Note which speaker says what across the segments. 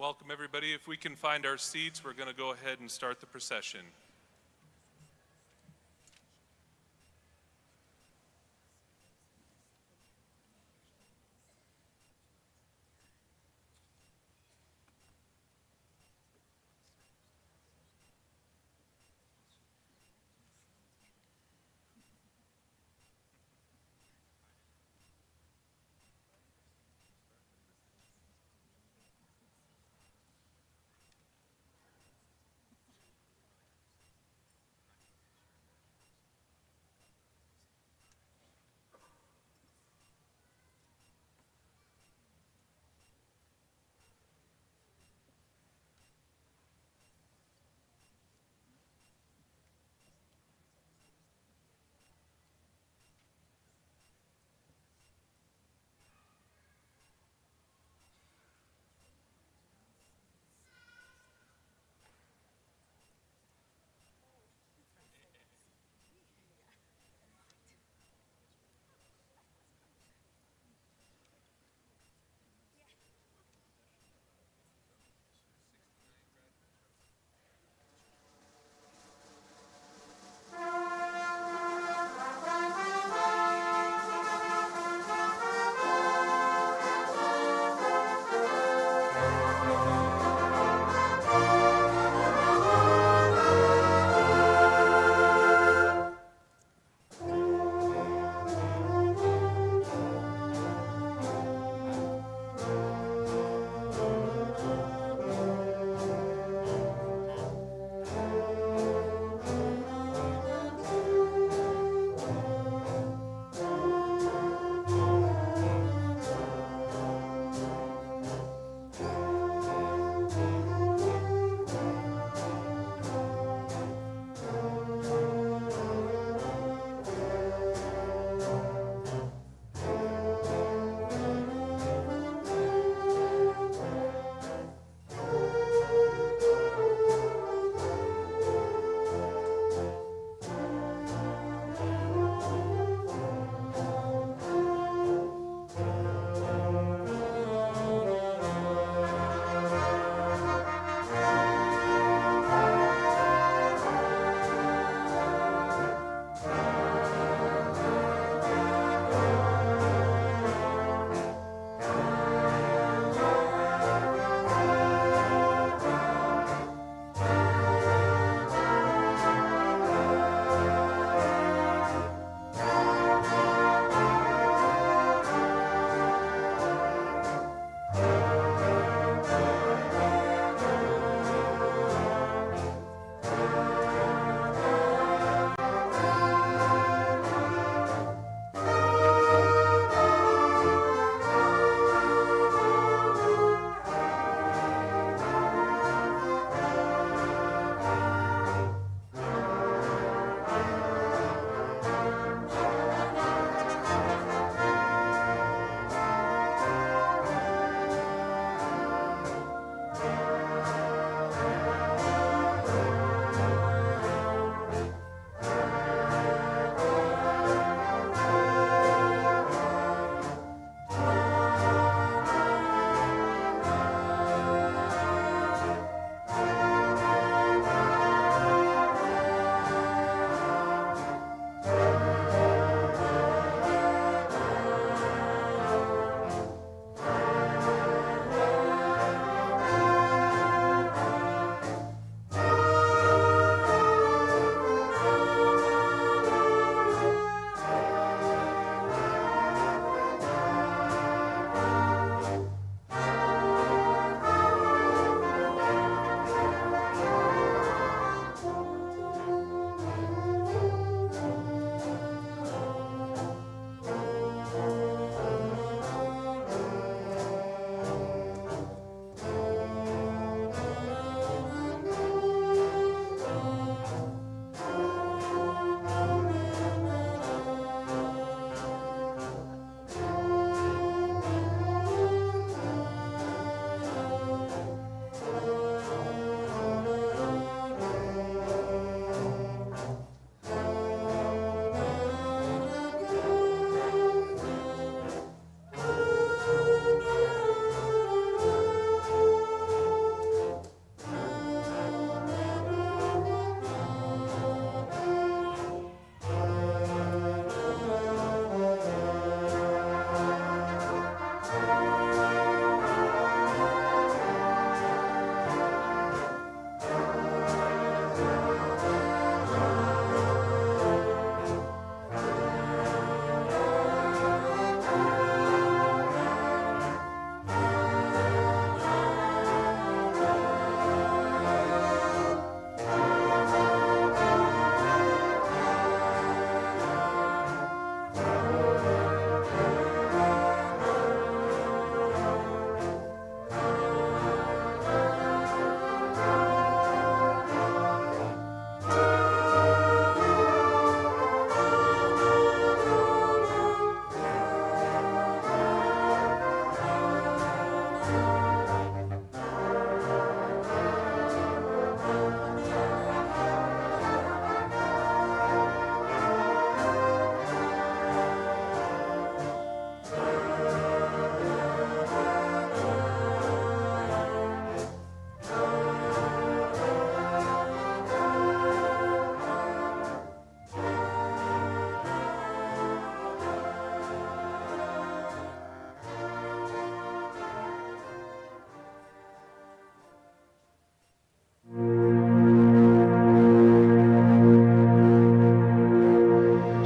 Speaker 1: Welcome, everybody. If we can find our seats, we're going to go ahead and start the procession.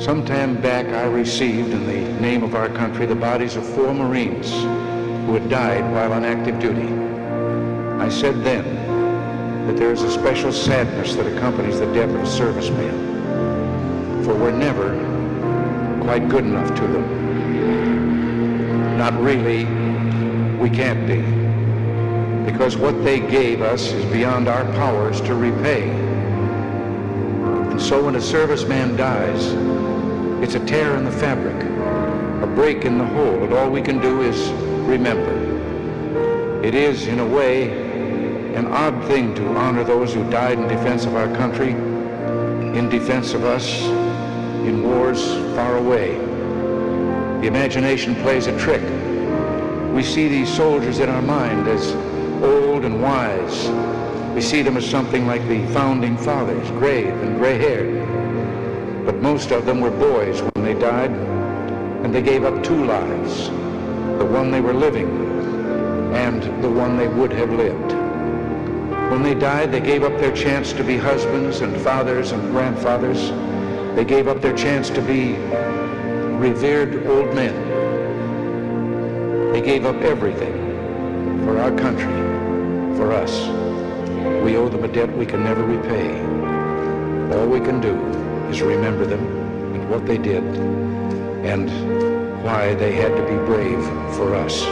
Speaker 2: Some time back, I received, in the name of our country, the bodies of 4 Marines who had died while on active duty. I said then that there is a special sadness that accompanies the death of servicemen, for we're never quite good enough to them. Not really, we can't be, because what they gave us is beyond our powers to repay. And so when a serviceman dies, it's a tear in the fabric, a break in the whole, and all we can do is remember. It is, in a way, an odd thing to honor those who died in defense of our country, in defense of us, in wars far away. The imagination plays a trick. We see these soldiers in our mind as old and wise. We see them as something like the founding fathers, grave and gray-haired. But most of them were boys when they died, and they gave up 2 lives, the one they were living and the one they would have lived. When they died, they gave up their chance to be husbands and fathers and grandfathers. They gave up their chance to be revered old men. They gave up everything for our country, for us. We owe them a debt we can never repay. All we can do is remember them and what they did and why they had to be brave for us.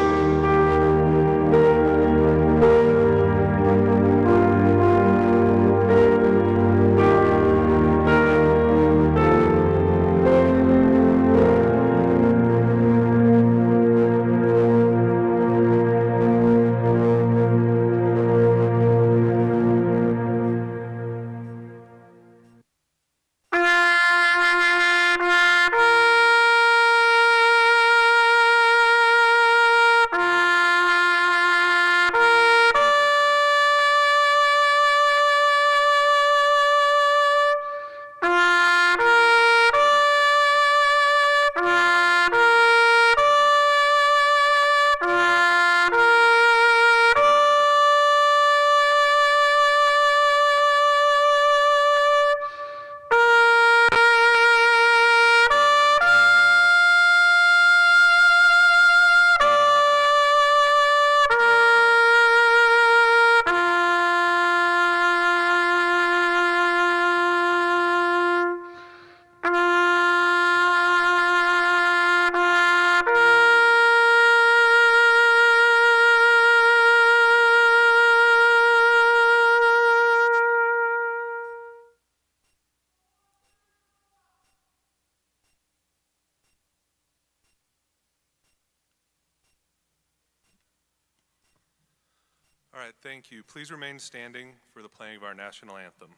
Speaker 1: All right, thank you. Please remain standing for the playing of our national anthem.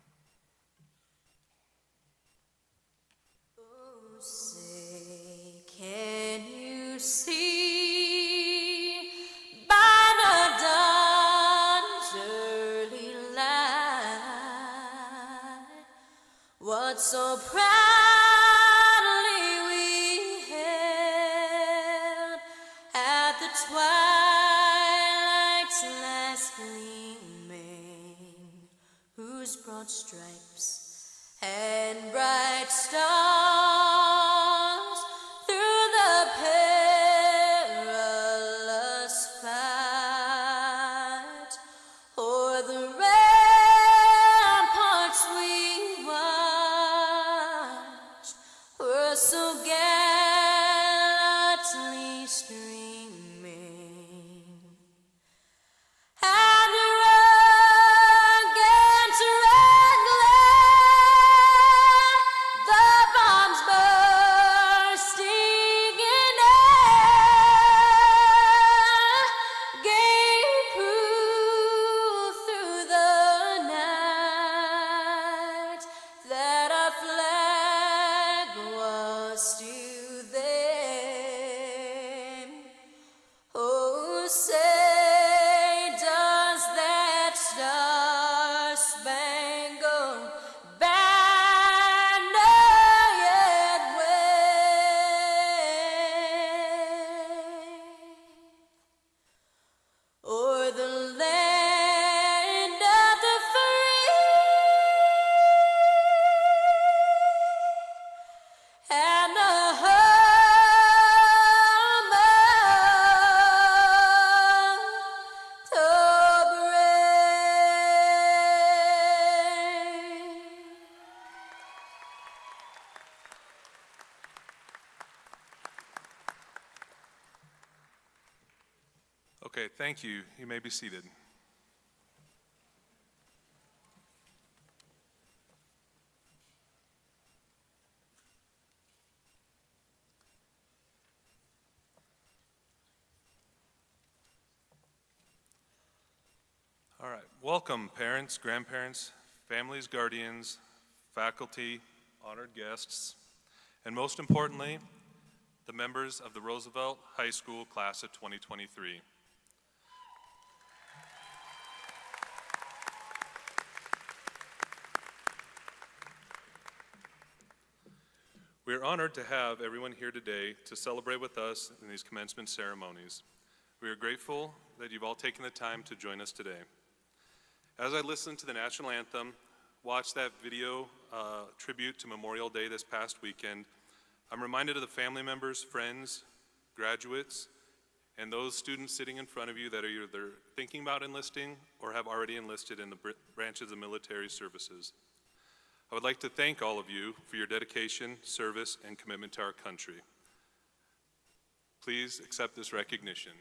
Speaker 3: Oh, say, can you see by the dawn's early light what so proudly we held at the twilight's last gleaming, whose broad stripes and bright stars through the perilous fight o'er the ramparts we watched were so gallantly streaming. And the rugged red glare, the bombs bursting in air, gave proof through the night that our flag was still there. Oh, say, does that star-spangled banner yet wave o'er the land of the free?
Speaker 1: Okay, thank you. You may be seated. All right, welcome parents, grandparents, families, guardians, faculty, honored guests, and most importantly, the members of the Roosevelt High School class of 2023. We are honored to have everyone here today to celebrate with us in these commencement ceremonies. We are grateful that you've all taken the time to join us today. As I listened to the national anthem, watched that video tribute to Memorial Day this past weekend, I'm reminded of the family members, friends, graduates, and those students sitting in front of you that are either thinking about enlisting or have already enlisted in the branches of military services. I would like to thank all of you for your dedication, service, and commitment to our country. Please accept this recognition.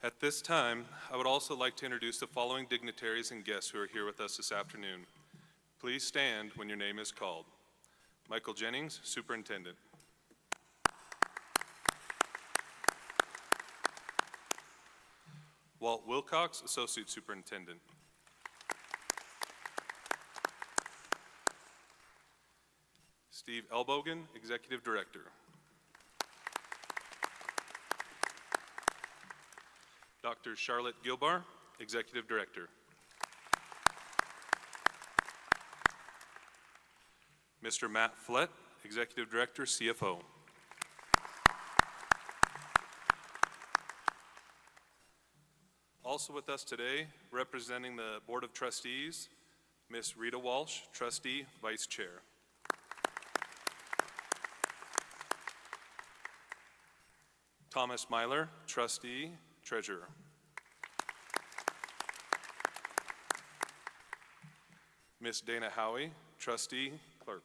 Speaker 1: At this time, I would also like to introduce the following dignitaries and guests who are here with us this afternoon. Please stand when your name is called. Michael Jennings, Superintendent. Walt Wilcox, Associate Superintendent. Steve Elbogen, Executive Director. Dr. Charlotte Gilbar, Executive Director. Mr. Matt Flett, Executive Director, CFO. Also with us today, representing the Board of Trustees, Ms. Rita Walsh, Trustee, Vice Chair. Thomas Myler, Trustee, Treasurer. Ms. Dana Howie, Trustee, Clerk.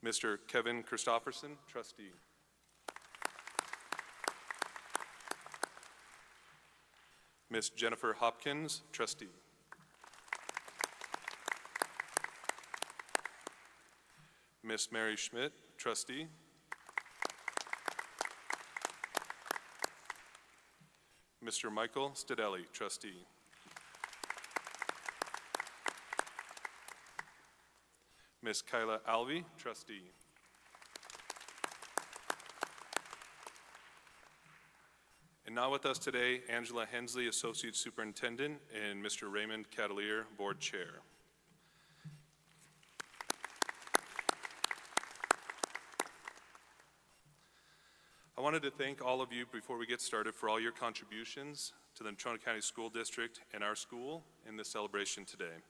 Speaker 1: Mr. Kevin Christofferson, Trustee. Ms. Jennifer Hopkins, Trustee. Ms. Mary Schmidt, Trustee. Mr. Michael Stadelli, Trustee. Ms. Kyla Alvey, Trustee. And now with us today, Angela Hensley, Associate Superintendent, and Mr. Raymond Catalier, Board Chair. I wanted to thank all of you before we get started for all your contributions to the Trona County School District and our school in this celebration today.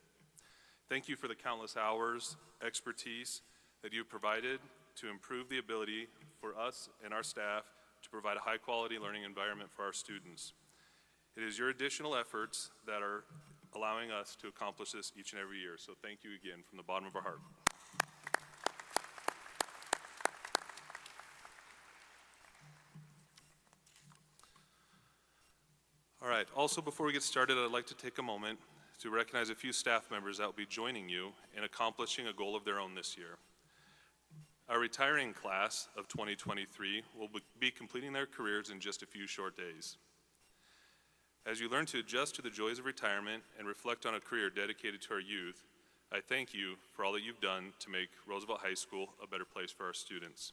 Speaker 1: Thank you for the countless hours, expertise that you've provided to improve the ability for us and our staff to provide a high-quality learning environment for our students. It is your additional efforts that are allowing us to accomplish this each and every year, so thank you again from the bottom of our heart. All right, also before we get started, I'd like to take a moment to recognize a few staff members that will be joining you in accomplishing a goal of their own this year. Our retiring class of 2023 will be completing their careers in just a few short days. As you learn to adjust to the joys of retirement and reflect on a career dedicated to our youth, I thank you for all that you've done to make Roosevelt High School a better place for our students.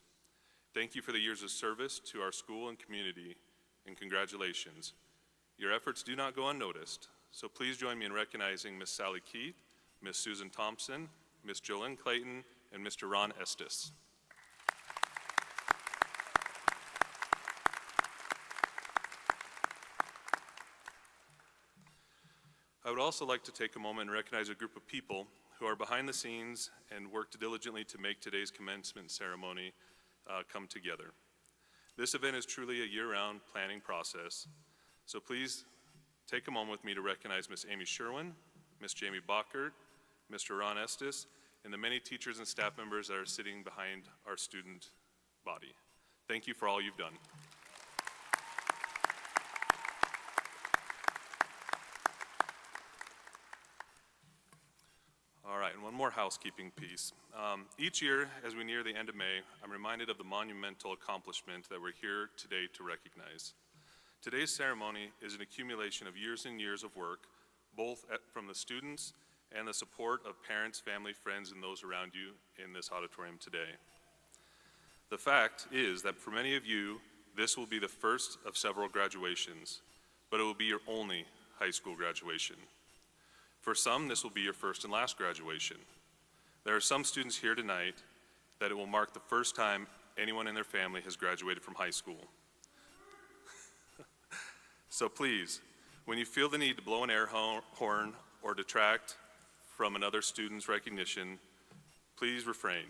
Speaker 1: Thank you for the years of service to our school and community, and congratulations. Your efforts do not go unnoticed, so please join me in recognizing Miss Sally Keith, Miss Susan Thompson, Miss Jolynn Clayton, and Mr. Ron Estes. I would also like to take a moment and recognize a group of people who are behind the scenes and worked diligently to make today's commencement ceremony come together. This event is truly a year-round planning process, so please take a moment with me to recognize Miss Amy Sherwin, Miss Jamie Bockert, Mr. Ron Estes, and the many teachers and staff members that are sitting behind our student body. Thank you for all you've done. All right, and one more housekeeping piece. Each year, as we near the end of May, I'm reminded of the monumental accomplishment that we're here today to recognize. Today's ceremony is an accumulation of years and years of work, both from the students and the support of parents, family, friends, and those around you in this auditorium today. The fact is that for many of you, this will be the first of several graduations, but it will be your only high school graduation. For some, this will be your first and last graduation. There are some students here tonight that it will mark the first time anyone in their family has graduated from high school. So please, when you feel the need to blow an air horn or detract from another student's recognition, please refrain.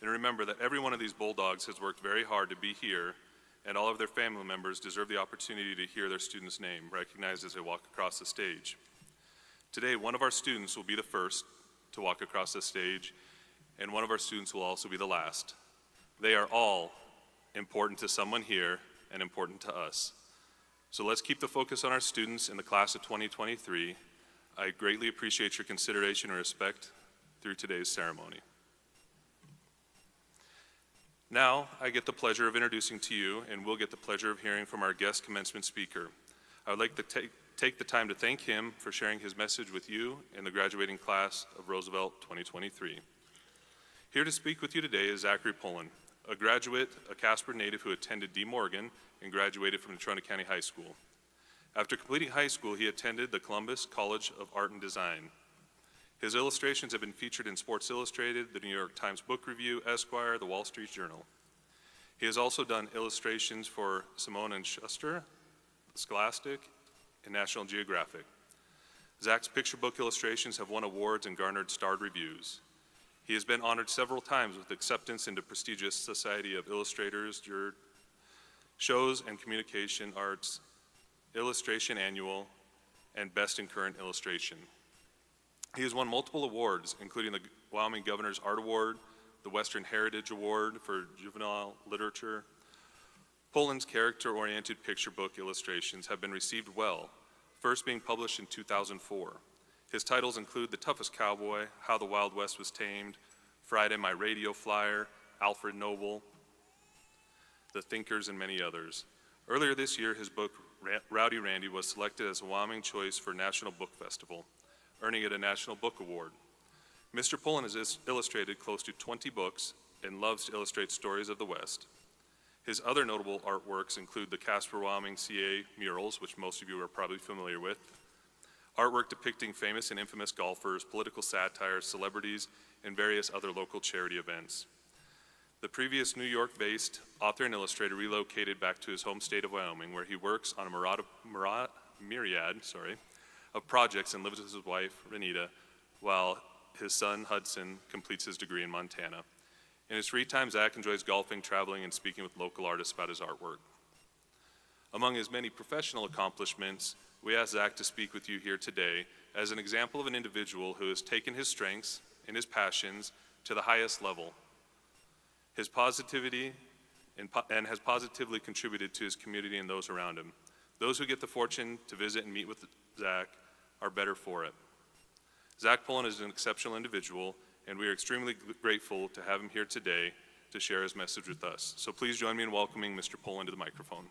Speaker 1: And remember that every one of these Bulldogs has worked very hard to be here, and all of their family members deserve the opportunity to hear their student's name recognized as they walk across the stage. Today, one of our students will be the first to walk across the stage, and one of our students will also be the last. They are all important to someone here and important to us. So let's keep the focus on our students in the class of 2023. I greatly appreciate your consideration and respect through today's ceremony. Now, I get the pleasure of introducing to you, and we'll get the pleasure of hearing from our guest commencement speaker. I would like to take the time to thank him for sharing his message with you in the graduating class of Roosevelt 2023. Here to speak with you today is Zachary Pullen, a graduate, a Casper native who attended D. Morgan and graduated from Natrona County High School. After completing high school, he attended the Columbus College of Art and Design. His illustrations have been featured in Sports Illustrated, the New York Times Book Review, Esquire, the Wall Street Journal. He has also done illustrations for Simone & Schuster, Scholastic, and National Geographic. Zach's picture book illustrations have won awards and garnered starred reviews. He has been honored several times with acceptance into prestigious Society of Illustrators, Shows and Communication Arts, Illustration Annual, and Best in Current Illustration. He has won multiple awards, including the Wyoming Governor's Art Award, the Western Heritage Award for Juvenile Literature. Pullen's character-oriented picture book illustrations have been received well, first being published in 2004. His titles include The Toughest Cowboy, How the Wild West Was Tamed, Friday, My Radio Flyer, Alfred Noble, The Thinkers, and many others. Earlier this year, his book, Rowdy Randy, was selected as a Wyoming Choice for National Book Festival, earning it a National Book Award. Mr. Pullen has illustrated close to 20 books and loves to illustrate stories of the West. His other notable artworks include the Casper, Wyoming CA murals, which most of you are probably familiar with, artwork depicting famous and infamous golfers, political satire, celebrities, and various other local charity events. The previous New York-based author and illustrator relocated back to his home state of Wyoming, where he works on a myriad of projects and lives with his wife, Renita, while his son, Hudson, completes his degree in Montana. In his free time, Zach enjoys golfing, traveling, and speaking with local artists about his artwork. Among his many professional accomplishments, we ask Zach to speak with you here today as an example of an individual who has taken his strengths and his passions to the highest level. His positivity and has positively contributed to his community and those around him. Those who get the fortune to visit and meet with Zach are better for it. Zach Pullen is an exceptional individual, and we are extremely grateful to have him here today to share his message with us. So please join me in welcoming Mr. Pullen to the microphone.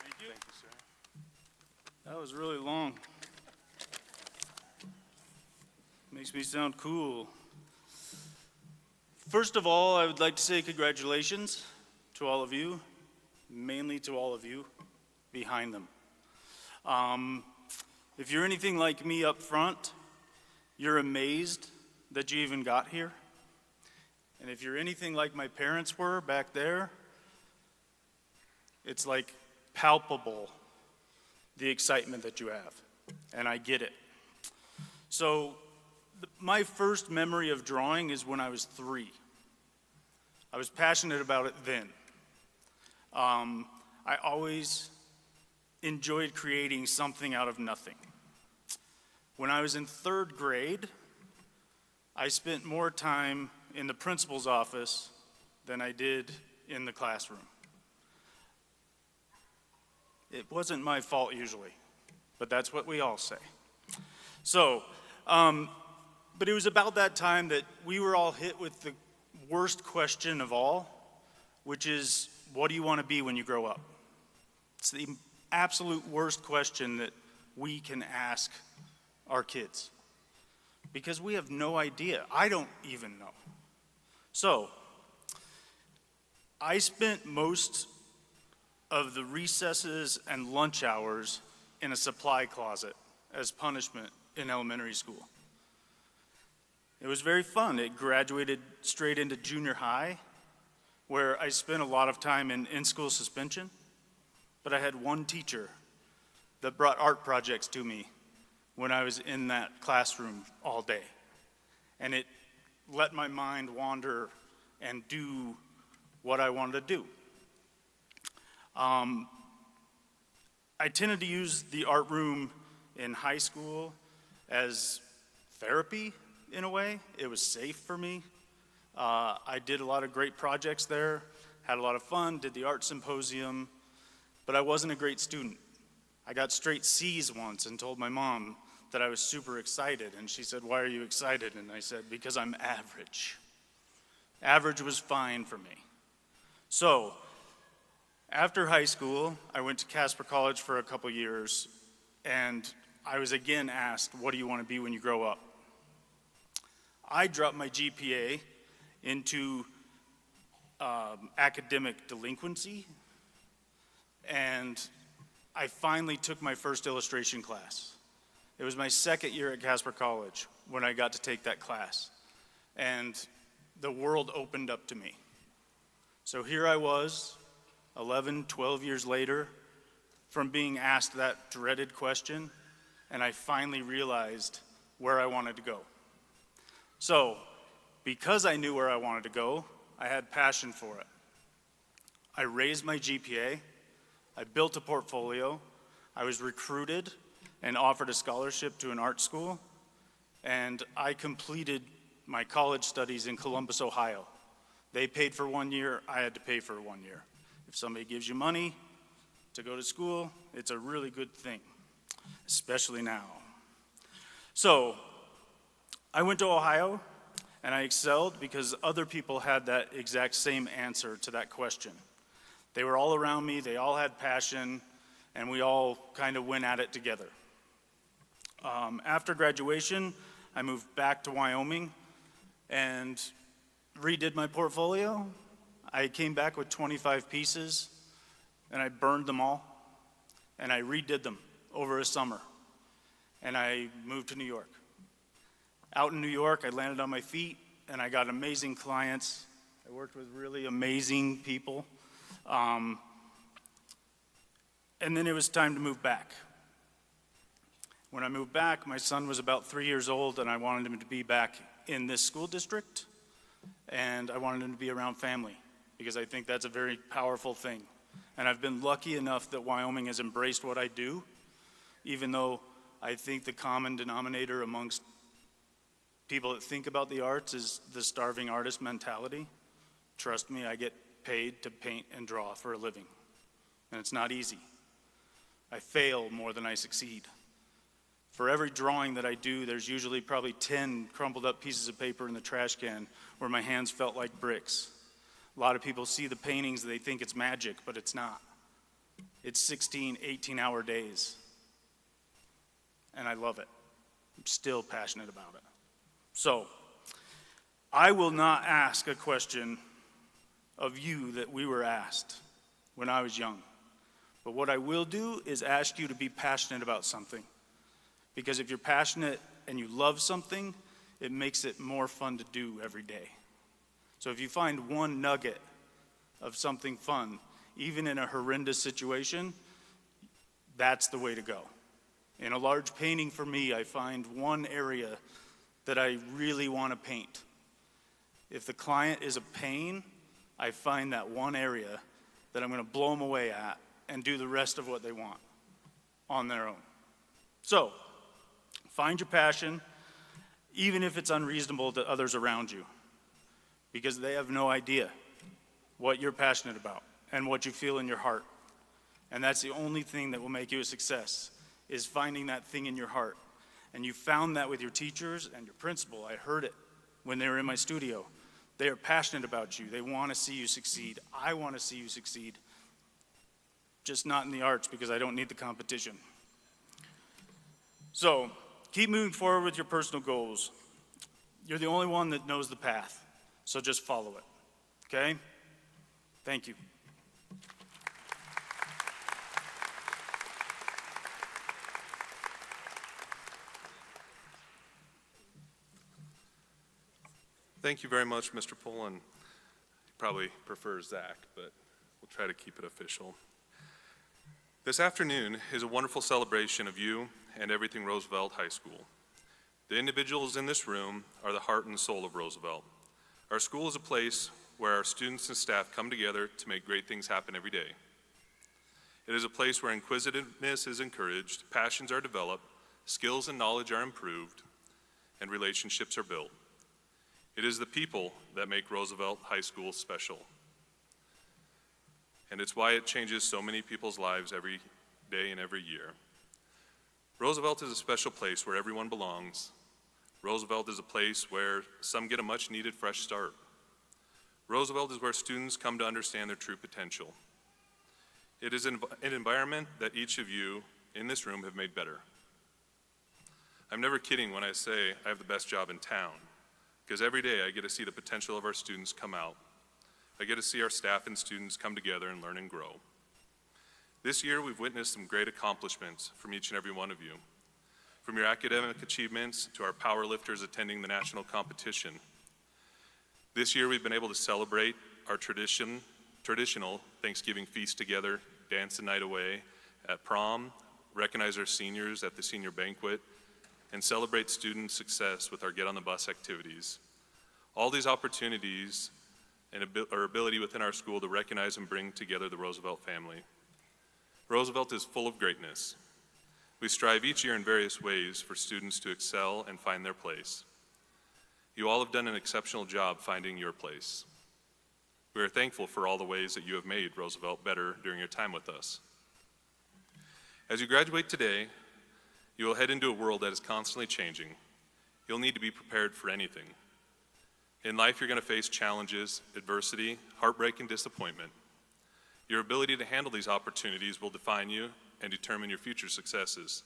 Speaker 4: Thank you.
Speaker 1: Thank you, sir.
Speaker 4: That was really long. Makes me sound cool. First of all, I would like to say congratulations to all of you, mainly to all of you behind them. If you're anything like me up front, you're amazed that you even got here. And if you're anything like my parents were back there, it's like palpable, the excitement that you have. And I get it. So my first memory of drawing is when I was 3. I was passionate about it then. I always enjoyed creating something out of nothing. When I was in 3rd grade, I spent more time in the principal's office than I did in the classroom. It wasn't my fault usually, but that's what we all say. So, but it was about that time that we were all hit with the worst question of all, which is, what do you want to be when you grow up? It's the absolute worst question that we can ask our kids, because we have no idea. I don't even know. So, I spent most of the recesses and lunch hours in a supply closet as punishment in elementary school. It was very fun. It graduated straight into junior high, where I spent a lot of time in in-school suspension, but I had one teacher that brought art projects to me when I was in that classroom all day. And it let my mind wander and do what I wanted to do. I tended to use the art room in high school as therapy in a way. It was safe for me. I did a lot of great projects there, had a lot of fun, did the art symposium, but I wasn't a great student. I got straight C's once and told my mom that I was super excited, and she said, "Why are you excited?" And I said, "Because I'm average." Average was fine for me. So, after high school, I went to Casper College for a couple years, and I was again asked, what do you want to be when you grow up? I dropped my GPA into academic delinquency, and I finally took my first illustration class. It was my 2nd year at Casper College when I got to take that class, and the world opened up to me. So here I was, 11, 12 years later, from being asked that dreaded question, and I finally realized where I wanted to go. So, because I knew where I wanted to go, I had passion for it. I raised my GPA, I built a portfolio, I was recruited and offered a scholarship to an art school, and I completed my college studies in Columbus, Ohio. They paid for 1 year, I had to pay for 1 year. If somebody gives you money to go to school, it's a really good thing, especially now. So, I went to Ohio, and I excelled because other people had that exact same answer to that question. They were all around me, they all had passion, and we all kind of went at it together. After graduation, I moved back to Wyoming and redid my portfolio. I came back with 25 pieces, and I burned them all, and I redid them over a summer, and I moved to New York. Out in New York, I landed on my feet, and I got amazing clients. I worked with really amazing people. And then it was time to move back. When I moved back, my son was about 3 years old, and I wanted him to be back in this school district, and I wanted him to be around family, because I think that's a very powerful thing. And I've been lucky enough that Wyoming has embraced what I do, even though I think the common denominator amongst people that think about the arts is the starving artist mentality. Trust me, I get paid to paint and draw for a living, and it's not easy. I fail more than I succeed. For every drawing that I do, there's usually probably 10 crumpled up pieces of paper in the trash can where my hands felt like bricks. A lot of people see the paintings, they think it's magic, but it's not. It's 16, 18-hour days, and I love it. I'm still passionate about it. So, I will not ask a question of you that we were asked when I was young. But what I will do is ask you to be passionate about something. Because if you're passionate and you love something, it makes it more fun to do every day. So if you find one nugget of something fun, even in a horrendous situation, that's the way to go. In a large painting for me, I find one area that I really want to paint. If the client is a pain, I find that one area that I'm going to blow them away at and do the rest of what they want on their own. So, find your passion, even if it's unreasonable to others around you, because they have no idea what you're passionate about and what you feel in your heart. And that's the only thing that will make you a success, is finding that thing in your heart. And you found that with your teachers and your principal. I heard it when they were in my studio. They are passionate about you. They want to see you succeed. I want to see you succeed. Just not in the arts, because I don't need the competition. So, keep moving forward with your personal goals. You're the only one that knows the path, so just follow it. Okay? Thank you.
Speaker 1: Thank you very much, Mr. Pullen. He probably prefers Zach, but we'll try to keep it official. This afternoon is a wonderful celebration of you and everything Roosevelt High School. The individuals in this room are the heart and soul of Roosevelt. Our school is a place where our students and staff come together to make great things happen every day. It is a place where inquisitiveness is encouraged, passions are developed, skills and knowledge are improved, and relationships are built. It is the people that make Roosevelt High School special. And it's why it changes so many people's lives every day and every year. Roosevelt is a special place where everyone belongs. Roosevelt is a place where some get a much needed fresh start. Roosevelt is where students come to understand their true potential. It is an environment that each of you in this room have made better. I'm never kidding when I say I have the best job in town, because every day I get to see the potential of our students come out. I get to see our staff and students come together and learn and grow. This year we've witnessed some great accomplishments from each and every one of you. From your academic achievements to our power lifters attending the national competition. This year we've been able to celebrate our traditional Thanksgiving feast together, dance the night away at prom, recognize our seniors at the senior banquet, and celebrate student success with our Get on the Bus activities. All these opportunities and our ability within our school to recognize and bring together the Roosevelt family. Roosevelt is full of greatness. We strive each year in various ways for students to excel and find their place. You all have done an exceptional job finding your place. We are thankful for all the ways that you have made Roosevelt better during your time with us. As you graduate today, you will head into a world that is constantly changing. You'll need to be prepared for anything. In life, you're going to face challenges, adversity, heartbreak, and disappointment. Your ability to handle these opportunities will define you and determine your future successes.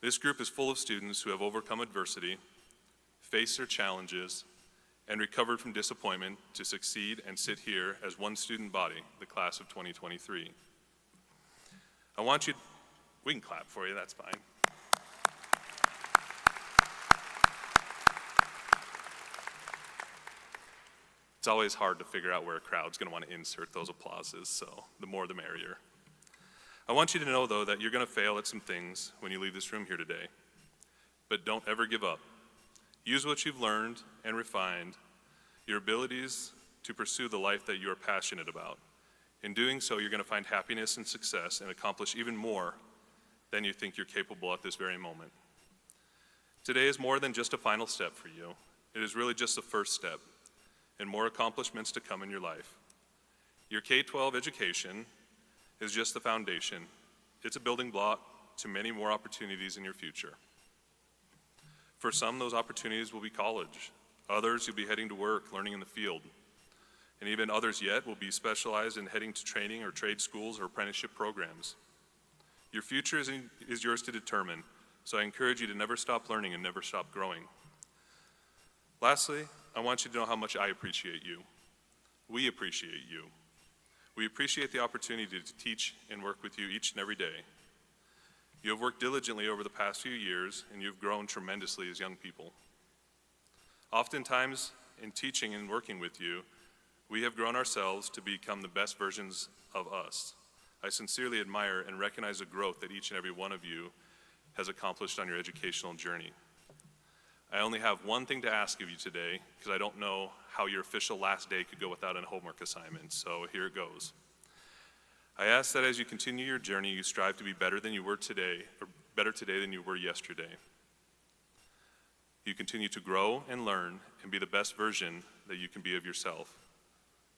Speaker 1: This group is full of students who have overcome adversity, faced their challenges, and recovered from disappointment to succeed and sit here as one student body, the class of 2023. We can clap for you, that's fine. It's always hard to figure out where a crowd's going to want to insert those applauses, so the more the merrier. I want you to know, though, that you're going to fail at some things when you leave this room here today. But don't ever give up. Use what you've learned and refined, your abilities to pursue the life that you are passionate about. In doing so, you're going to find happiness and success and accomplish even more than you think you're capable at this very moment. Today is more than just a final step for you. It is really just the first step, and more accomplishments to come in your life. Your K-12 education is just the foundation. It's a building block to many more opportunities in your future. For some, those opportunities will be college. Others, you'll be heading to work, learning in the field. And even others yet will be specialized in heading to training or trade schools or apprenticeship programs. Your future is yours to determine, so I encourage you to never stop learning and never stop growing. Lastly, I want you to know how much I appreciate you. We appreciate you. We appreciate the opportunity to teach and work with you each and every day. You have worked diligently over the past few years, and you've grown tremendously as young people. Oftentimes, in teaching and working with you, we have grown ourselves to become the best versions of us. I sincerely admire and recognize the growth that each and every one of you has accomplished on your educational journey. I only have one thing to ask of you today, because I don't know how your official last day could go without a homework assignment, so here it goes. I ask that as you continue your journey, you strive to be better than you were today, or better today than you were yesterday. You continue to grow and learn and be the best version that you can be of yourself.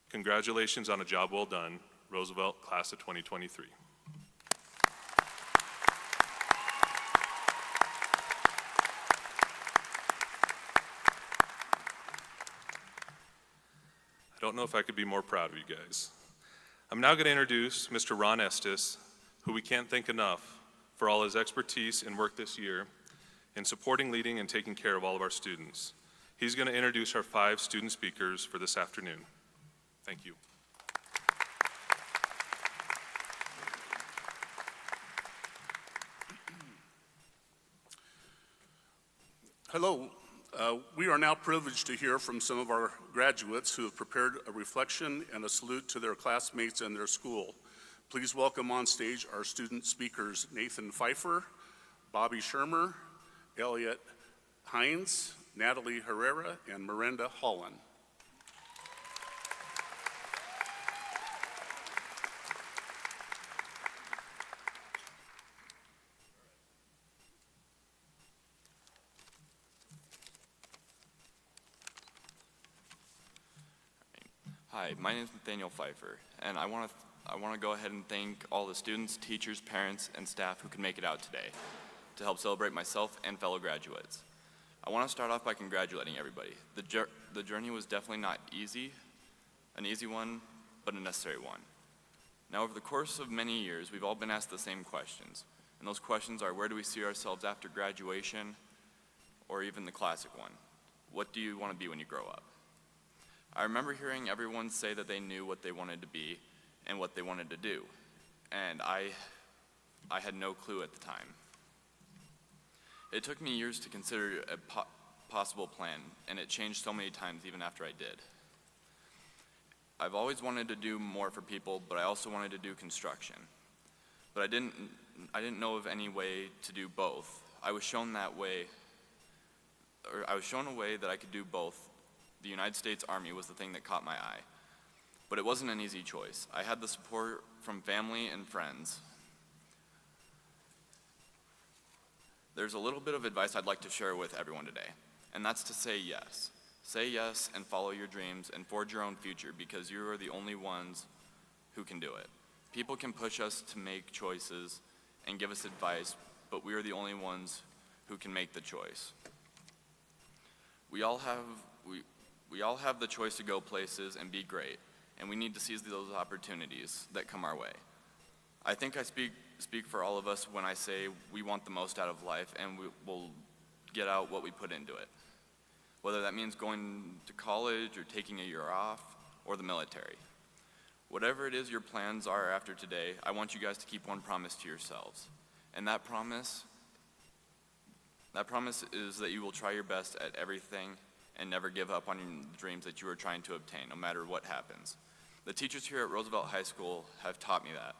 Speaker 1: Congratulations on a job well done, Roosevelt, class of 2023. I don't know if I could be more proud of you guys. I'm now going to introduce Mr. Ron Estes, who we can't thank enough for all his expertise and work this year in supporting, leading, and taking care of all of our students. He's going to introduce our 5 student speakers for this afternoon. Thank you.
Speaker 5: Hello. We are now privileged to hear from some of our graduates who have prepared a reflection and a salute to their classmates and their school. Please welcome on stage our student speakers, Nathan Pfeiffer, Bobby Shermer, Elliot Hines, Natalie Herrera, and Miranda Holland.
Speaker 6: Hi, my name is Nathaniel Pfeiffer, and I want to go ahead and thank all the students, teachers, parents, and staff who can make it out today to help celebrate myself and fellow graduates. I want to start off by congratulating everybody. The journey was definitely not an easy one, but a necessary one. Now, over the course of many years, we've all been asked the same questions, and those questions are, where do we see ourselves after graduation, or even the classic one, what do you want to be when you grow up? I remember hearing everyone say that they knew what they wanted to be and what they wanted to do, and I had no clue at the time. It took me years to consider a possible plan, and it changed so many times even after I did. I've always wanted to do more for people, but I also wanted to do construction. But I didn't know of any way to do both. I was shown a way that I could do both. The United States Army was the thing that caught my eye. But it wasn't an easy choice. I had the support from family and friends. There's a little bit of advice I'd like to share with everyone today, and that's to say yes. Say yes and follow your dreams and forge your own future, because you are the only ones who can do it. People can push us to make choices and give us advice, but we are the only ones who can make the choice. We all have the choice to go places and be great, and we need to seize those opportunities that come our way. I think I speak for all of us when I say we want the most out of life, and we will get out what we put into it. Whether that means going to college or taking a year off or the military. Whatever it is your plans are after today, I want you guys to keep one promise to yourselves. And that promise is that you will try your best at everything and never give up on your dreams that you are trying to obtain, no matter what happens. The teachers here at Roosevelt High School have taught me that.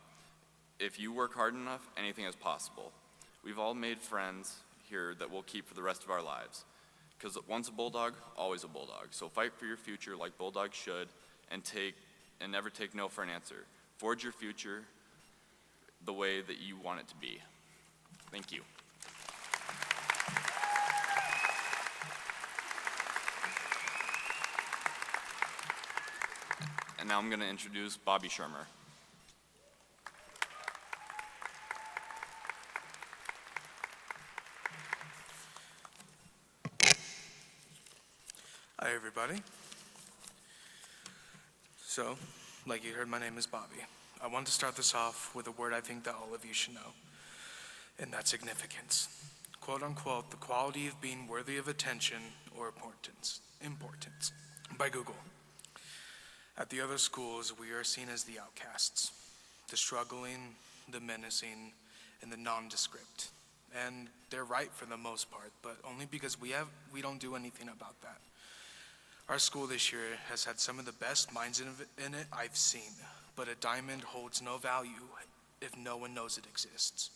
Speaker 6: If you work hard enough, anything is possible. We've all made friends here that we'll keep for the rest of our lives. Because once a bulldog, always a bulldog. So fight for your future like bulldogs should, and never take no for an answer. Forge your future the way that you want it to be. Thank you. And now I'm going to introduce Bobby Shermer.
Speaker 7: Hi, everybody. So, like you heard, my name is Bobby. I want to start this off with a word I think that all of you should know, and that's significance. Quote unquote, the quality of being worthy of attention or importance by Google. At the other schools, we are seen as the outcasts, the struggling, the menacing, and the nondescript. And they're right for the most part, but only because we don't do anything about that. Our school this year has had some of the best minds in it I've seen, but a diamond holds no value if no one knows it exists.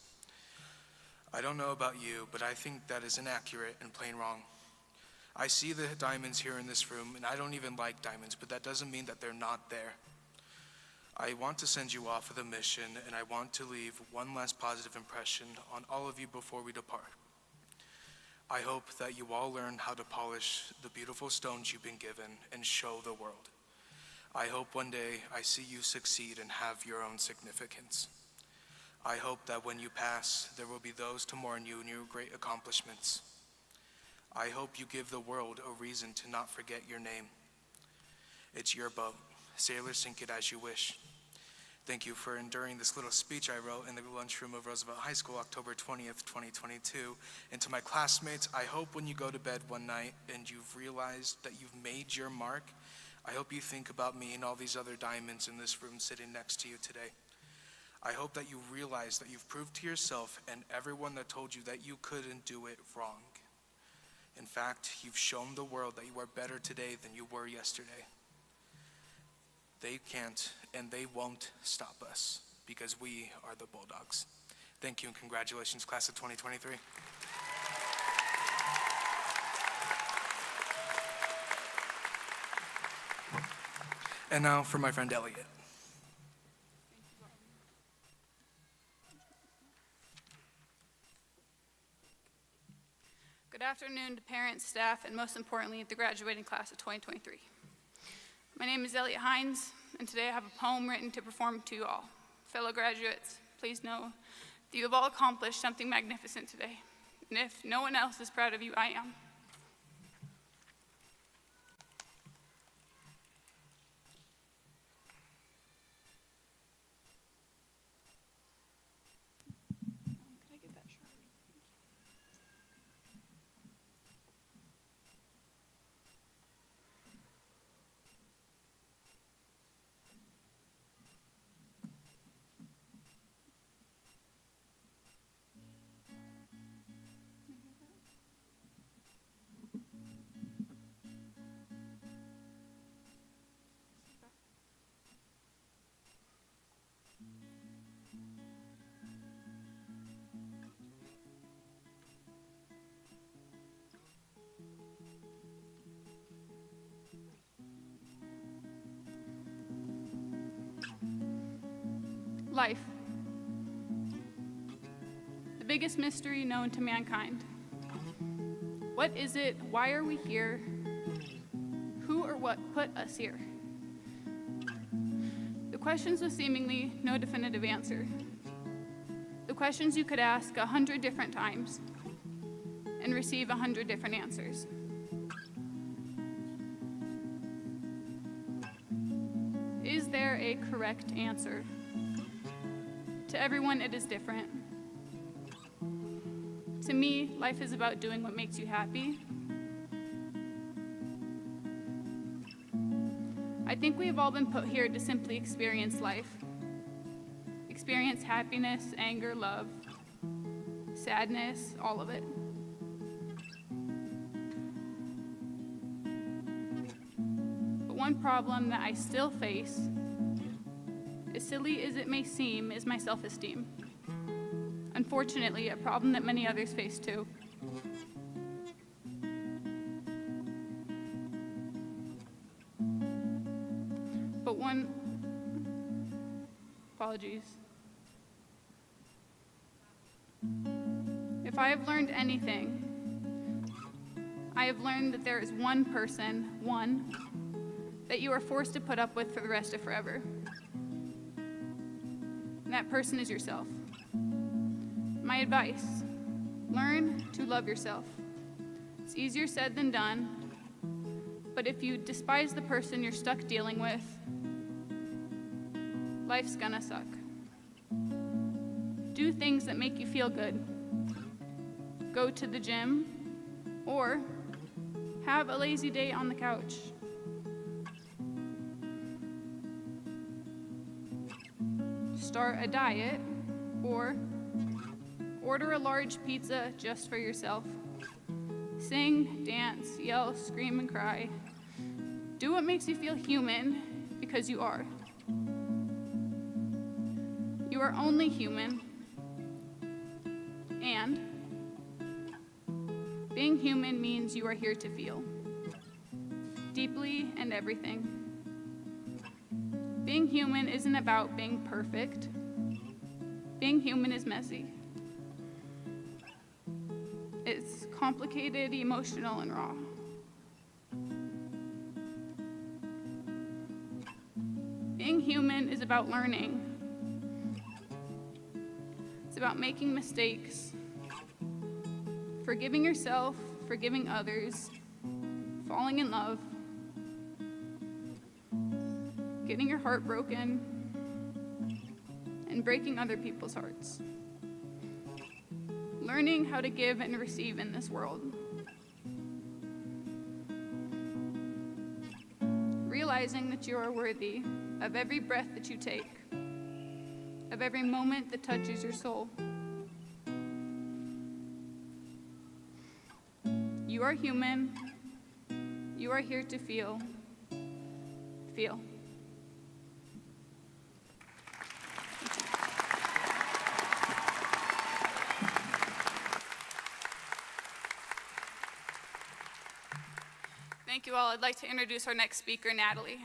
Speaker 7: I don't know about you, but I think that is inaccurate and plain wrong. I see the diamonds here in this room, and I don't even like diamonds, but that doesn't mean that they're not there. I want to send you off with a mission, and I want to leave one last positive impression on all of you before we depart. I hope that you all learn how to polish the beautiful stones you've been given and show the world. I hope one day I see you succeed and have your own significance. I hope that when you pass, there will be those to mourn you and your great accomplishments. I hope you give the world a reason to not forget your name. It's your boat. Sailors, sink it as you wish. Thank you for enduring this little speech I wrote in the lunchroom of Roosevelt High School, October 20th, 2022. And to my classmates, I hope when you go to bed one night and you've realized that you've made your mark, I hope you think about me and all these other diamonds in this room sitting next to you today. I hope that you realize that you've proved to yourself and everyone that told you that you couldn't do it wrong. In fact, you've shown the world that you are better today than you were yesterday. They can't and they won't stop us because we are the Bulldogs. Thank you and congratulations, class of 2023. And now for my friend Elliot.
Speaker 8: Good afternoon to parents, staff, and most importantly, the graduating class of 2023. My name is Elliot Hines, and today I have a poem written to perform to you all. Fellow graduates, please know that you have all accomplished something magnificent today, and if no one else is proud of you, I am. Could I get that shirt? Life. The biggest mystery known to mankind. What is it? Why are we here? Who or what put us here? The questions with seemingly no definitive answer. The questions you could ask 100 different times and receive 100 different answers. Is there a correct answer? To everyone, it is different. To me, life is about doing what makes you happy. I think we have all been put here to simply experience life. Experience happiness, anger, love, sadness, all of it. But one problem that I still face, as silly as it may seem, is my self-esteem. Unfortunately, a problem that many others face too. But apologies. If I have learned anything, I have learned that there is one person, that you are forced to put up with for the rest of forever. And that person is yourself. My advice, learn to love yourself. It's easier said than done, but if you despise the person you're stuck dealing with, life's gonna suck. Do things that make you feel good. Go to the gym, or have a lazy day on the couch. Start a diet, or order a large pizza just for yourself. Sing, dance, yell, scream, and cry. Do what makes you feel human, because you are. You are only human, and being Being human means you are here to feel deeply and everything. Being human isn't about being perfect. Being human is messy. It's complicated, emotional, and raw. Being human is about learning. It's about making mistakes, forgiving yourself, forgiving others, falling in love, getting your heart broken, and breaking other people's hearts. Learning how to give and receive in this world. Realizing that you are worthy of every breath that you take, of every moment that touches your soul. You are human. You are here to feel. Feel. Thank you all. I'd like to introduce our next speaker, Natalie.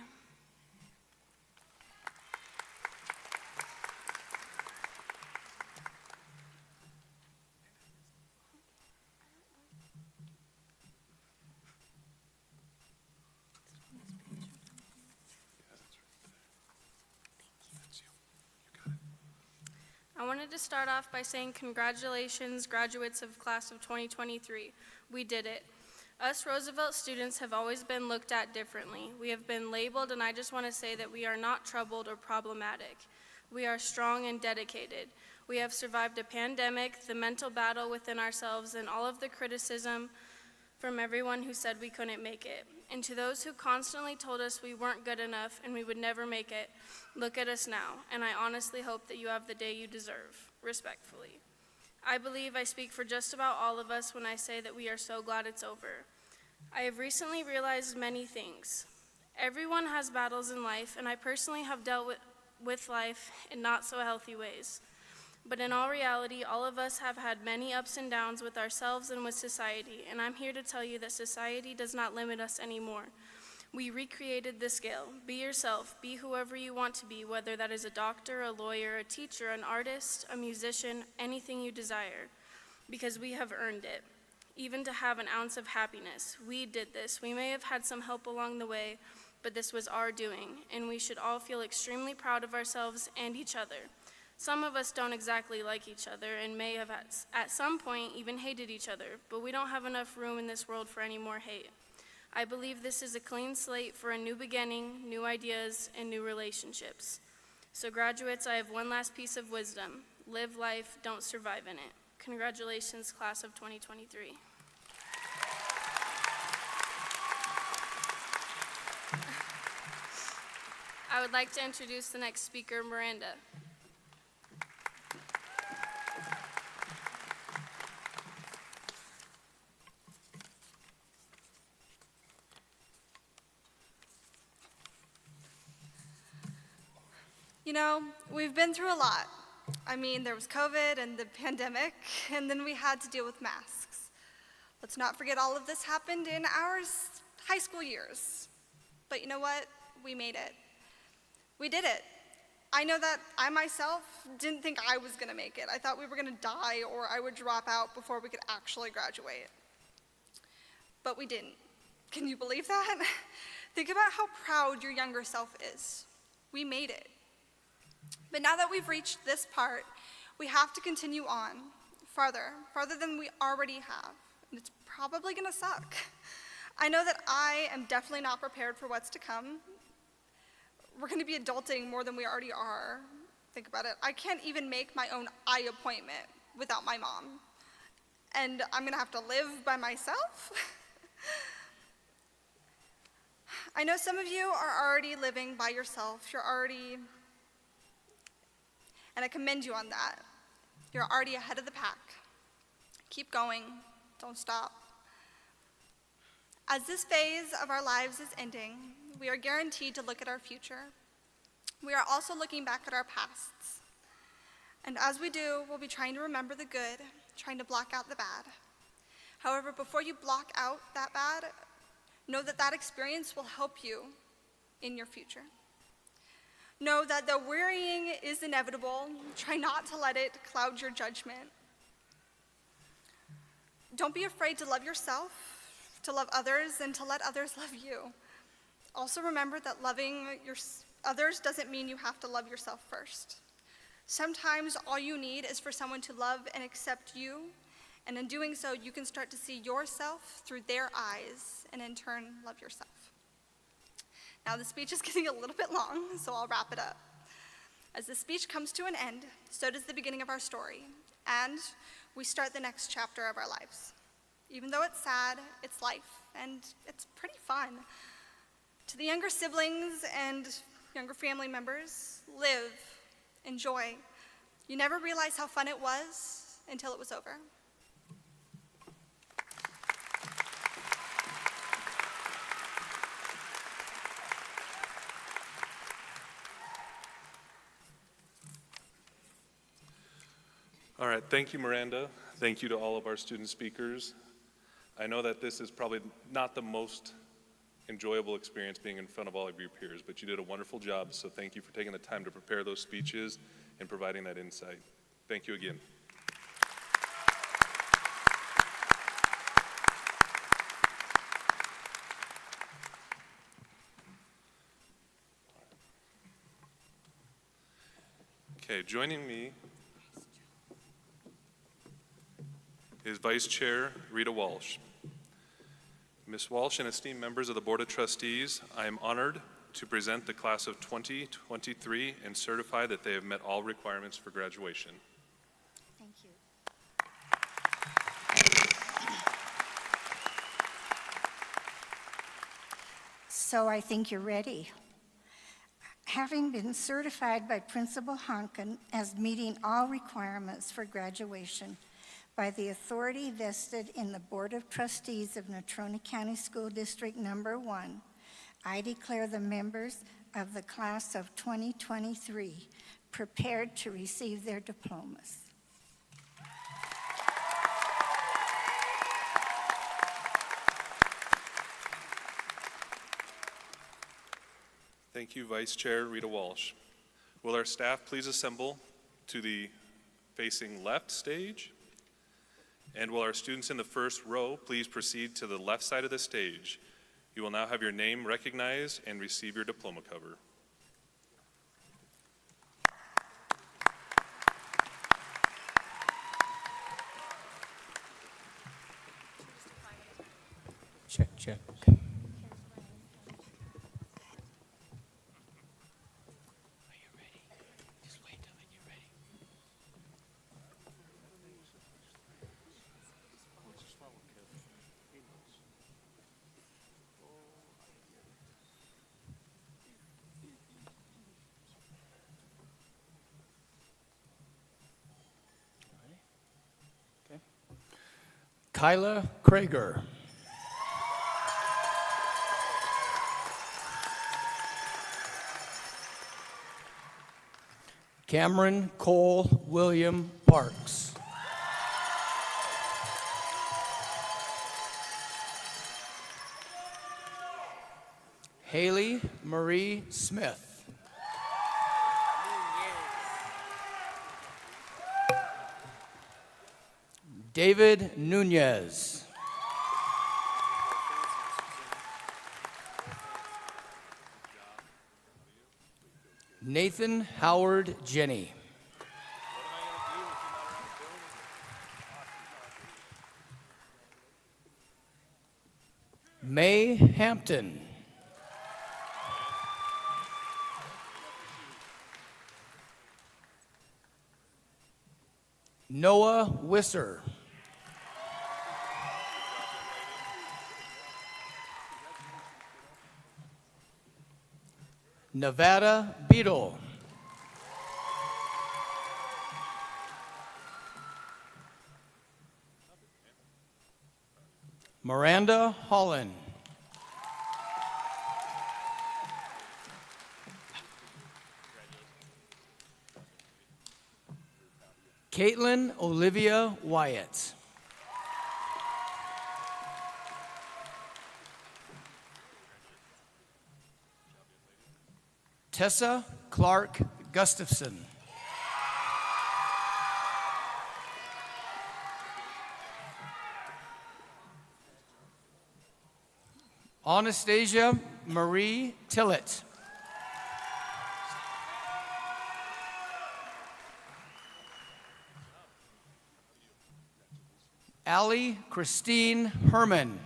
Speaker 9: I wanted to start off by saying congratulations, graduates of class of 2023. We did it. Us Roosevelt students have always been looked at differently. We have been labeled, and I just want to say that we are not troubled or problematic. We are strong and dedicated. We have survived a pandemic, the mental battle within ourselves, and all of the criticism from everyone who said we couldn't make it. And to those who constantly told us we weren't good enough and we would never make it, look at us now, and I honestly hope that you have the day you deserve, respectfully. I believe I speak for just about all of us when I say that we are so glad it's over. I have recently realized many things. Everyone has battles in life, and I personally have dealt with life in not so healthy ways. But in all reality, all of us have had many ups and downs with ourselves and with society, and I'm here to tell you that society does not limit us anymore. We recreated the scale. Be yourself, be whoever you want to be, whether that is a doctor, a lawyer, a teacher, an artist, a musician, anything you desire, because we have earned it. Even to have an ounce of happiness, we did this. We may have had some help along the way, but this was our doing, and we should all feel extremely proud of ourselves and each other. Some of us don't exactly like each other and may have at some point even hated each other, but we don't have enough room in this world for any more hate. I believe this is a clean slate for a new beginning, new ideas, and new relationships. So graduates, I have one last piece of wisdom. Live life, don't survive in it. Congratulations, class of 2023. I would like to introduce the next speaker, Miranda.
Speaker 10: You know, we've been through a lot. I mean, there was COVID and the pandemic, and then we had to deal with masks. Let's not forget all of this happened in our high school years. But you know what? We made it. We did it. I know that I myself didn't think I was gonna make it. I thought we were gonna die or I would drop out before we could actually graduate. But we didn't. Can you believe that? Think about how proud your younger self is. We made it. But now that we've reached this part, we have to continue on farther than we already have. And it's probably gonna suck. I know that I am definitely not prepared for what's to come. We're gonna be adulting more than we already are. Think about it. I can't even make my own eye appointment without my mom. And I'm gonna have to live by myself? I know some of you are already living by yourself. And I commend you on that. You're already ahead of the pack. Keep going, don't stop. As this phase of our lives is ending, we are guaranteed to look at our future. We are also looking back at our pasts. And as we do, we'll be trying to remember the good, trying to block out the bad. However, before you block out that bad, know that that experience will help you in your future. Know that though worrying is inevitable, try not to let it cloud your judgment. Don't be afraid to love yourself, to love others, and to let others love you. Also remember that loving others doesn't mean you have to love yourself first. Sometimes all you need is for someone to love and accept you, and in doing so, you can start to see yourself through their eyes, and in turn, love yourself. Now, the speech is getting a little bit long, so I'll wrap it up. As the speech comes to an end, so does the beginning of our story, and we start the next chapter of our lives. Even though it's sad, it's life, and it's pretty fun. To the younger siblings and younger family members, live, enjoy. You never realize how fun it was until it was over.
Speaker 1: All right, thank you, Miranda. Thank you to all of our student speakers. I know that this is probably not the most enjoyable experience being in front of all of your peers, but you did a wonderful job, so thank you for taking the time to prepare those speeches and providing that insight. Thank you again. Okay, joining me is Vice Chair Rita Walsh. Ms. Walsh and esteemed members of the Board of Trustees, I am honored to present the class of 2023 and certify that they have met all requirements for graduation.
Speaker 11: Thank you. So I think you're ready. Having been certified by Principal Honken as meeting all requirements for graduation by the authority vested in the Board of Trustees of Natrona County School District Number 1, I declare the members of the class of 2023 prepared to receive their diplomas.
Speaker 1: Thank you, Vice Chair Rita Walsh. Will our staff please assemble to the facing left stage? And will our students in the first row please proceed to the left side of the stage? You will now have your name recognized and receive your diploma cover.
Speaker 12: Check, check. Kyla Krager. Cameron Cole William Parks. Haley Marie Smith. David Nunez. Nathan Howard Jenny. May Hampton. Noah Wisser. Nevada Beadle. Miranda Holland. Caitlin Olivia Wyatt. Tessa Clark Gustafson. Anastasia Marie Tillett. Allie Christine Herman.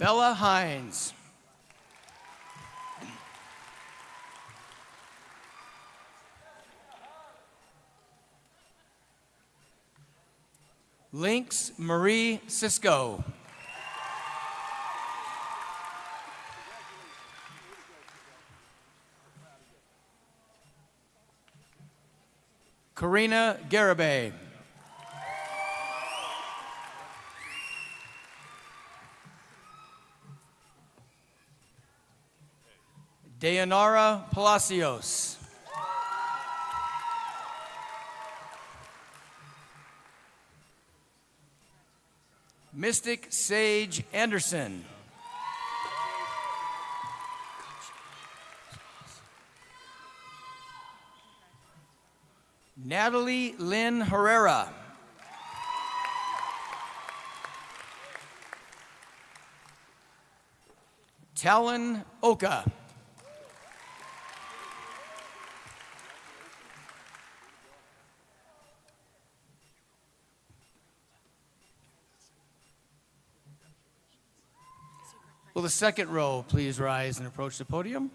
Speaker 12: Bella Hines. Lynx Marie Cisco. Karina Garibay. Dayanara Palacios. Mystic Sage Anderson. Natalie Lynn Herrera. Talon Oka. Will the second row please rise and approach the podium?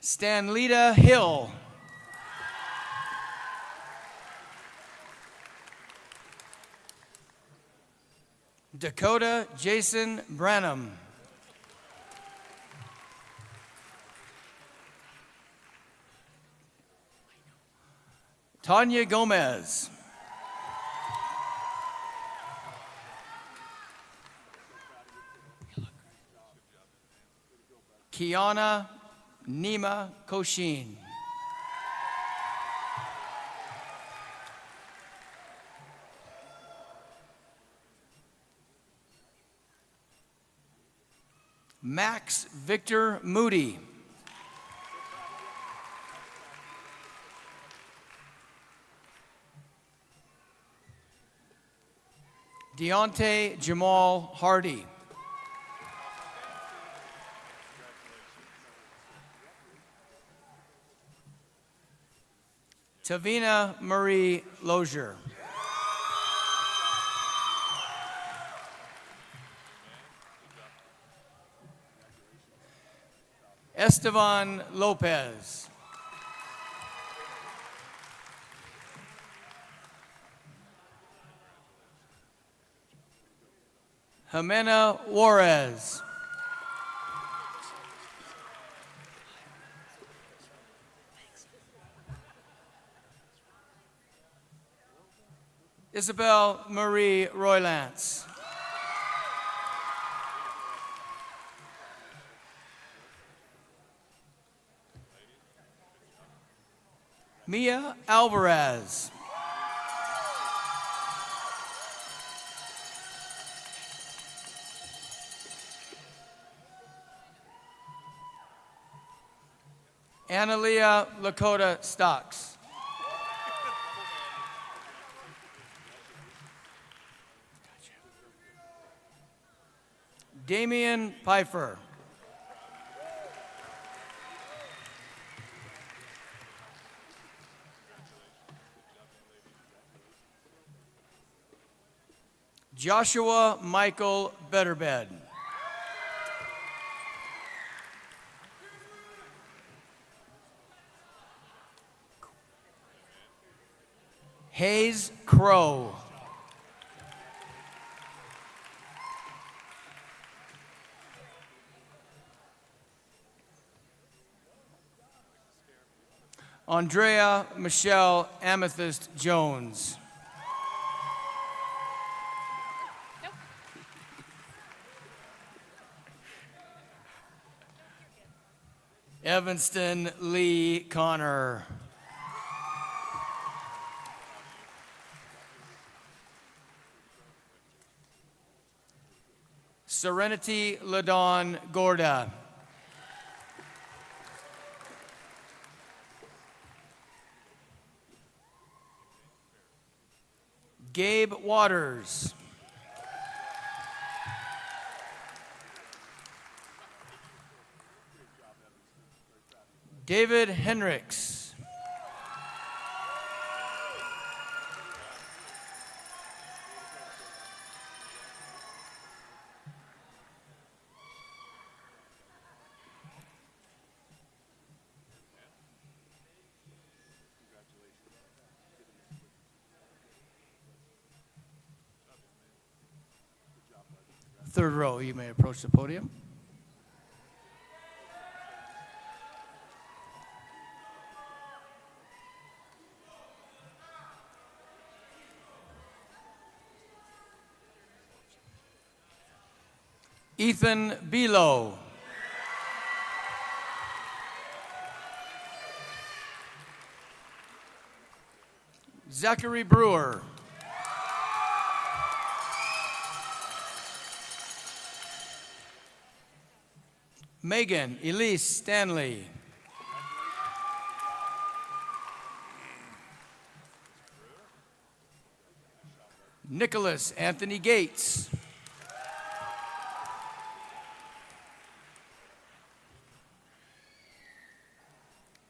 Speaker 12: Stanlita Hill. Dakota Jason Branham. Tanya Gomez. Kiana Nima Koshin. Max Victor Moody. Deontay Jamal Hardy. Tavina Marie Lozier. Esteban Lopez. Jimena Juarez. Isabel Marie Roylance. Mia Alvarez. Analia Lakota Stocks. Damian Pfeiffer. Joshua Michael Betterbed. Hayes Crow. Andrea Michelle Amethyst Jones. Evanston Lee Connor. Serenity Ladon Gorda. Gabe Waters. David Hendricks. Third row, you may approach the podium. Ethan Bilo. Zachary Brewer. Megan Elise Stanley. Nicholas Anthony Gates.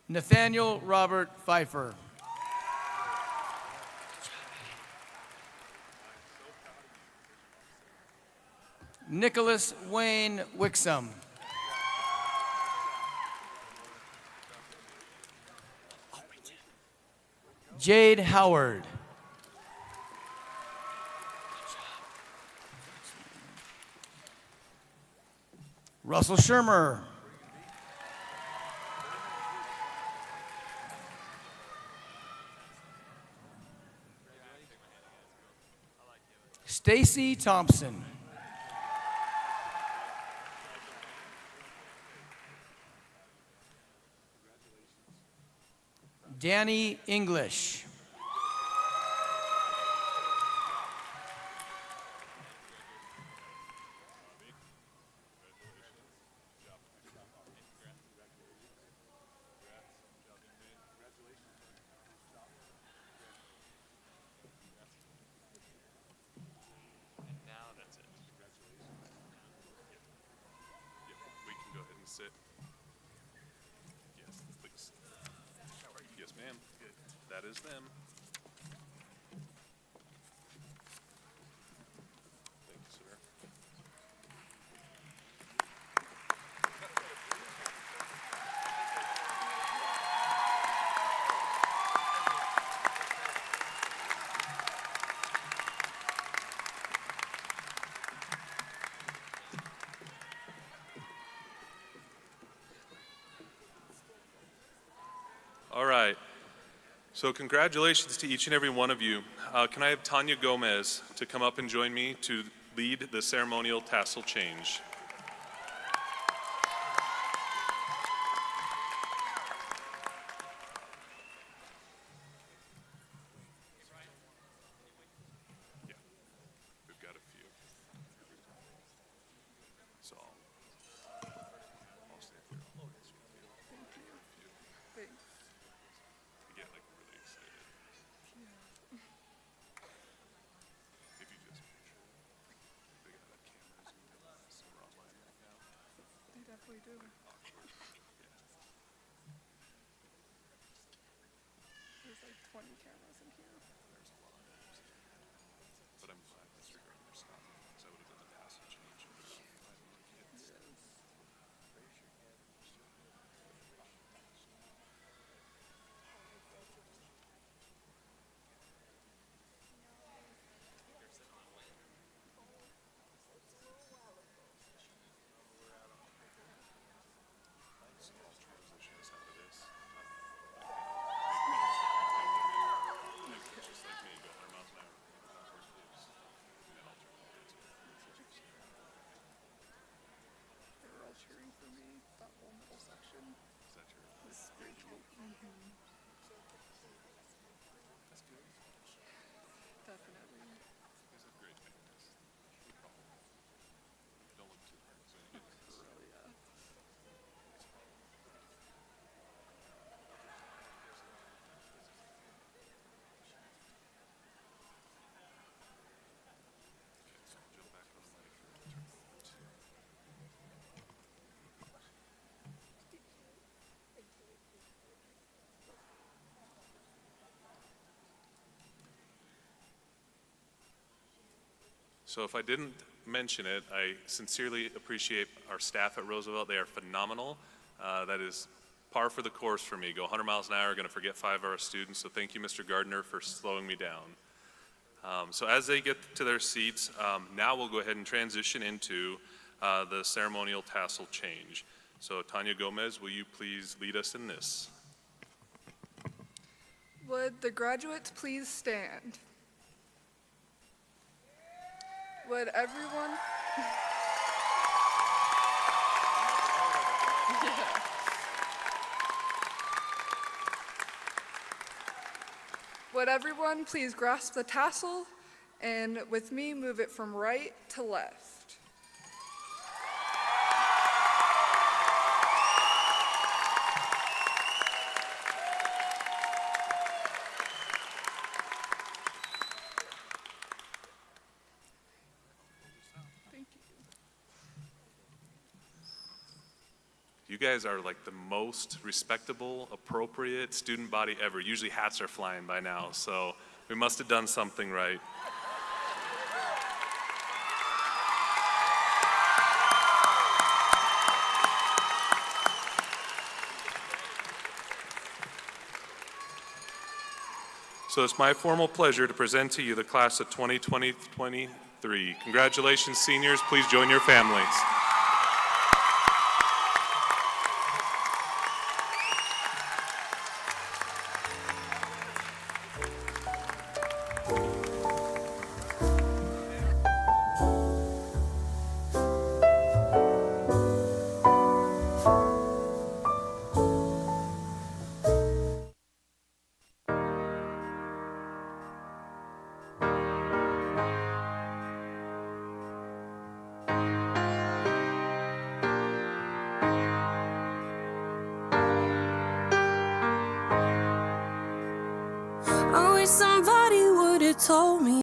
Speaker 12: Nathaniel Robert Pfeiffer. Nicholas Wayne Wixom. Jade Howard. Russell Shermer. Stacy Thompson. Danny English.
Speaker 1: We can go ahead and sit. Yes, please. Yes, ma'am. Good. That is them. Thank you, sir. All right. So congratulations to each and every one of you. Can I have Tanya Gomez to come up and join me to lead the ceremonial tassel change? Yeah, we've got a few. So I'll stand here. Get like really excited. If you just make sure they got that camera zoomed in so we're online right now.
Speaker 13: They definitely do.
Speaker 1: Awkward. Yeah.
Speaker 13: There's like 20 cameras in here.
Speaker 1: There's a lot. But I'm glad disregarding their stuff because I would have done the tassel change. So I'll transition us out of this. Just like me, go 100 miles an hour. Towards loose. And then I'll turn it into
Speaker 13: They were all cheering for me, that whole middle section. The spiritual. Definitely.
Speaker 1: So if I didn't mention it, I sincerely appreciate our staff at Roosevelt. They are phenomenal. That is par for the course for me. Go 100 miles an hour, going to forget 5 of our students. So thank you, Mr. Gardner, for slowing me down. So as they get to their seats, now we'll go ahead and transition into the ceremonial tassel change. So Tanya Gomez, will you please lead us in this?
Speaker 13: Would the graduates please stand? Would everyone? Would everyone please grasp the tassel and with me move it from right to left?
Speaker 1: You guys are like the most respectable, appropriate student body ever. Usually hats are flying by now, so we must have done something right. So it's my formal pleasure to present to you the class of 2023. Congratulations, seniors. Please join your families.
Speaker 3: I wish somebody would have told me